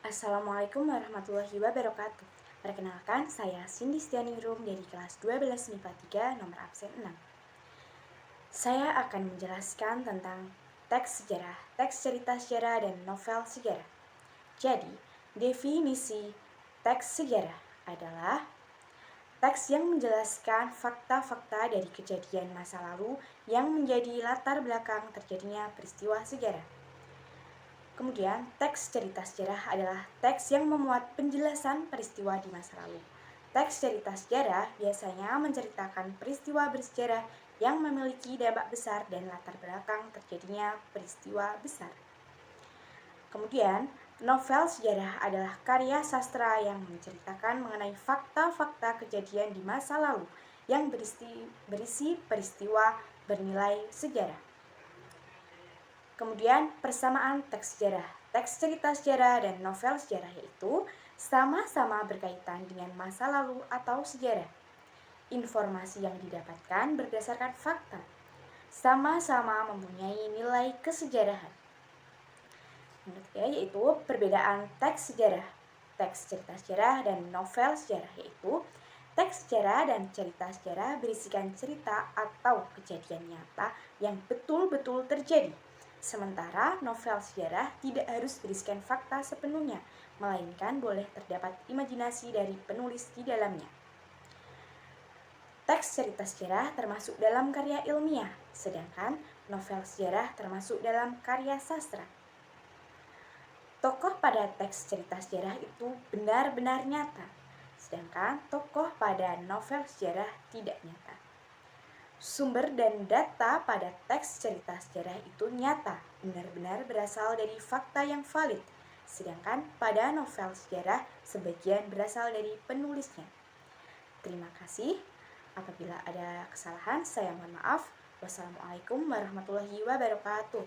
Assalamualaikum warahmatullahi wabarakatuh. Perkenalkan, saya Cindy Stianingrum dari kelas 12 MIPA 3 nomor absen 6. Saya akan menjelaskan tentang teks sejarah, teks cerita sejarah, dan novel sejarah. Jadi, definisi teks sejarah adalah teks yang menjelaskan fakta-fakta dari kejadian masa lalu yang menjadi latar belakang terjadinya peristiwa sejarah. Kemudian, teks cerita sejarah adalah teks yang memuat penjelasan peristiwa di masa lalu. Teks cerita sejarah biasanya menceritakan peristiwa bersejarah yang memiliki dampak besar dan latar belakang terjadinya peristiwa besar. Kemudian, novel sejarah adalah karya sastra yang menceritakan mengenai fakta-fakta kejadian di masa lalu yang berisi peristiwa bernilai sejarah. Kemudian persamaan teks sejarah, teks cerita sejarah, dan novel sejarah yaitu sama-sama berkaitan dengan masa lalu atau sejarah. Informasi yang didapatkan berdasarkan fakta, sama-sama mempunyai nilai kesejarahan. Yaitu perbedaan teks sejarah, teks cerita sejarah, dan novel sejarah yaitu teks sejarah dan cerita sejarah berisikan cerita atau kejadian nyata yang betul-betul terjadi. Sementara novel sejarah tidak harus berisikan fakta sepenuhnya, melainkan boleh terdapat imajinasi dari penulis di dalamnya. Teks cerita sejarah termasuk dalam karya ilmiah, sedangkan novel sejarah termasuk dalam karya sastra. Tokoh pada teks cerita sejarah itu benar-benar nyata, sedangkan tokoh pada novel sejarah tidak nyata. Sumber dan data pada teks cerita sejarah itu nyata, benar-benar berasal dari fakta yang valid, sedangkan pada novel sejarah sebagian berasal dari penulisnya. Terima kasih. Apabila ada kesalahan, saya mohon maaf. Wassalamualaikum warahmatullahi wabarakatuh.